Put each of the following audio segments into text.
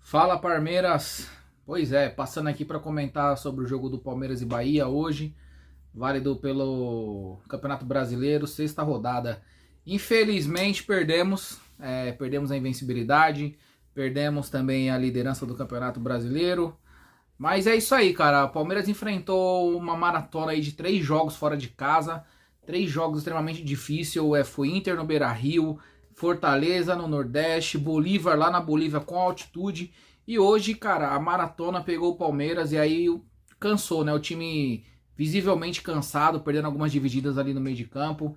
Fala, Palmeiras! Pois é, passando aqui para comentar sobre o jogo do Palmeiras e Bahia hoje, válido pelo Campeonato Brasileiro, sexta rodada. Infelizmente perdemos a invencibilidade, perdemos também a liderança do Campeonato Brasileiro. Mas é isso aí, cara. O Palmeiras enfrentou uma maratona aí de 3 jogos fora de casa, 3 jogos extremamente difíceis. Foi Inter no Beira-Rio, Fortaleza no Nordeste, Bolívar lá na Bolívia com altitude. E hoje, cara, a maratona pegou o Palmeiras e aí cansou, né? O time visivelmente cansado, perdendo algumas divididas ali no meio de campo.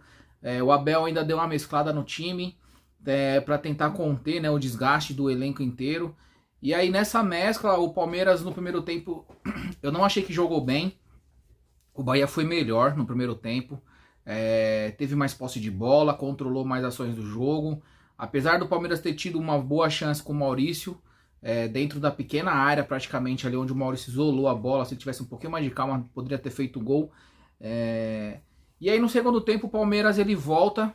O Abel ainda deu uma mesclada no time para tentar conter, né, o desgaste do elenco inteiro. E aí nessa mescla, o Palmeiras no primeiro tempo, eu não achei que jogou bem. O Bahia foi melhor no primeiro tempo. Teve mais posse de bola, controlou mais ações do jogo. Apesar do Palmeiras ter tido uma boa chance com o Maurício, dentro da pequena área praticamente ali onde o Maurício isolou a bola, se ele tivesse um pouquinho mais de calma, poderia ter feito o gol. E aí no segundo tempo o Palmeiras ele volta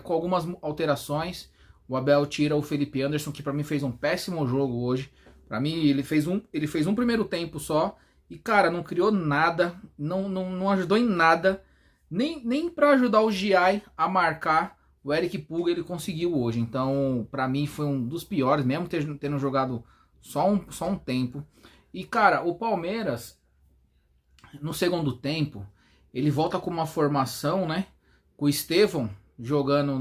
com algumas alterações. O Abel tira o Felipe Anderson, que pra mim fez um péssimo jogo hoje. Pra mim ele fez um primeiro tempo só e, cara, não criou nada, não ajudou em nada. Nem para ajudar o Giai a marcar o Eric Puga ele conseguiu hoje. Então, pra mim foi um dos piores, mesmo tendo jogado só um tempo. E, cara, o Palmeiras, no segundo tempo, ele volta com uma formação, né? Com o Estevão jogando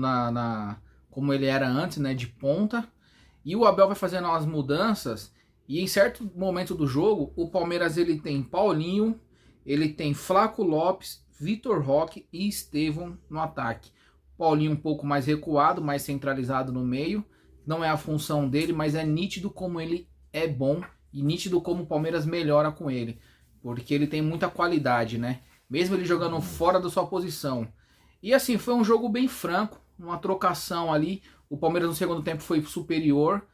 como ele era antes, né? De ponta. E o Abel vai fazendo as mudanças. E em certo momento do jogo, o Palmeiras ele tem Paulinho, ele tem Flaco Lopes, Vitor Roque e Estevão no ataque. Paulinho um pouco mais recuado, mais centralizado no meio. Não é a função dele, mas é nítido como ele é bom e nítido como o Palmeiras melhora com ele. Porque ele tem muita qualidade, né? Mesmo ele jogando fora da sua posição. E assim, foi um jogo bem franco, uma trocação ali. O Palmeiras no segundo tempo foi superior,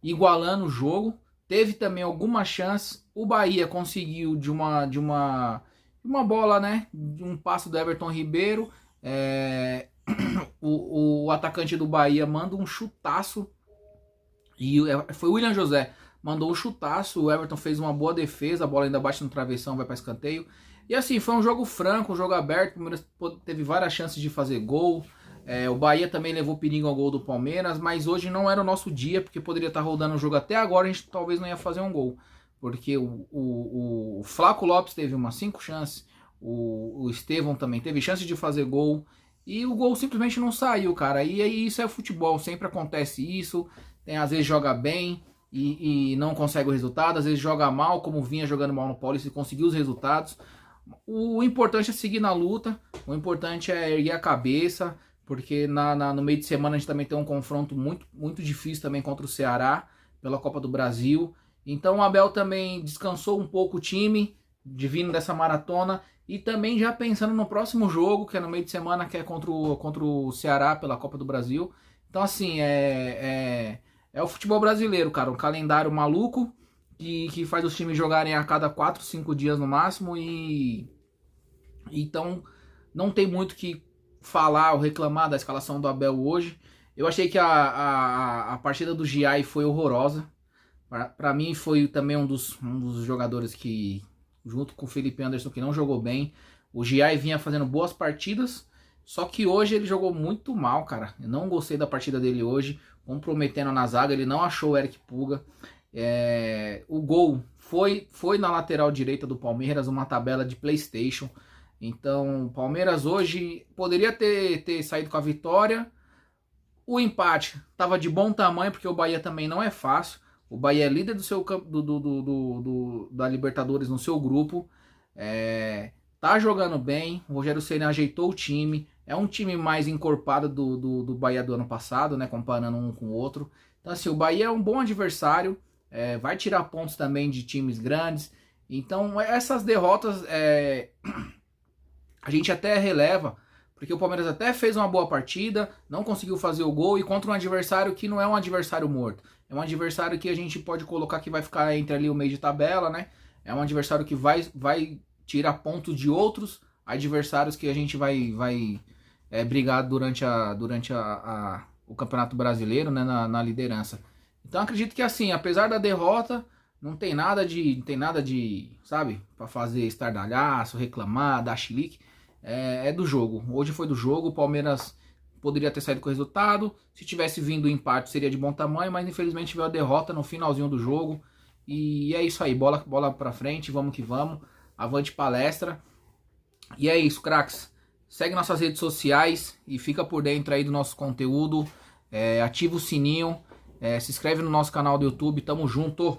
igualando o jogo. Teve também alguma chance. O Bahia conseguiu de uma bola, né? De um passe do Everton Ribeiro. O atacante do Bahia manda um chutaço. E foi o William José. Mandou um chutaço. O Everton fez uma boa defesa. A bola ainda bate no travessão, vai para escanteio. E assim, foi um jogo franco, um jogo aberto. O Palmeiras teve várias chances de fazer gol. O Bahia também levou perigo ao gol do Palmeiras, mas hoje não era o nosso dia, porque poderia estar rodando o jogo até agora, a gente talvez não ia fazer um gol. Porque o Flaco Lopes teve umas 5 chances, o Estevão também teve chance de fazer gol, e o gol simplesmente não saiu, cara. E aí isso é futebol, sempre acontece isso, às vezes joga bem e não consegue o resultado, às vezes joga mal, como vinha jogando mal no Paulista e conseguiu os resultados. O importante é seguir na luta, o importante é erguer a cabeça, porque no meio de semana a gente também tem um confronto muito, muito difícil também contra o Ceará, pela Copa do Brasil. Então o Abel também descansou um pouco o time, vindo dessa maratona, e também já pensando no próximo jogo, que é no meio de semana, que é contra o Ceará pela Copa do Brasil. Então assim, é o futebol brasileiro, cara, um calendário maluco, que faz os times jogarem a cada 4, 5 dias no máximo, e então não tem muito que falar ou reclamar da escalação do Abel hoje. Eu achei que a partida do Giai foi horrorosa. Para mim foi também um dos jogadores que, junto com o Felipe Anderson, que não jogou bem. O Giai vinha fazendo boas partidas, só que hoje ele jogou muito mal, cara. Eu não gostei da partida dele hoje, comprometendo na zaga. Ele não achou o Eric Puga. O gol foi na lateral direita do Palmeiras, uma tabela de PlayStation. Então, o Palmeiras hoje poderia ter saído com a vitória. O empate estava de bom tamanho, porque o Bahia também não é fácil. O Bahia é líder da Libertadores no seu grupo. Tá jogando bem. O Rogério Ceni ajeitou o time. É um time mais encorpado do Bahia do ano passado, né? Comparando um com o outro. Então, assim, o Bahia é um bom adversário. Vai tirar pontos também de times grandes. Então, essas derrotas a gente até releva, porque o Palmeiras até fez uma boa partida, não conseguiu fazer o gol, e contra um adversário que não é um adversário morto. É um adversário que a gente pode colocar que vai ficar entre ali o meio de tabela, né? É um adversário que vai tirar pontos de outros adversários que a gente vai brigar durante o Campeonato Brasileiro, né? Na liderança. Então acredito que assim, apesar da derrota, não tem nada de, sabe, para fazer estardalhaço, reclamar, dar chilique. É do jogo. Hoje foi do jogo, o Palmeiras poderia ter saído com o resultado. Se tivesse vindo o empate seria de bom tamanho, mas infelizmente veio a derrota no finalzinho do jogo. E é isso aí, bola pra frente, vamos que vamos. Avante palestra. E é isso, craques. Segue nossas redes sociais e fica por dentro aí do nosso conteúdo. Ativa o sininho. Se inscreve no nosso canal do YouTube. Tamo junto.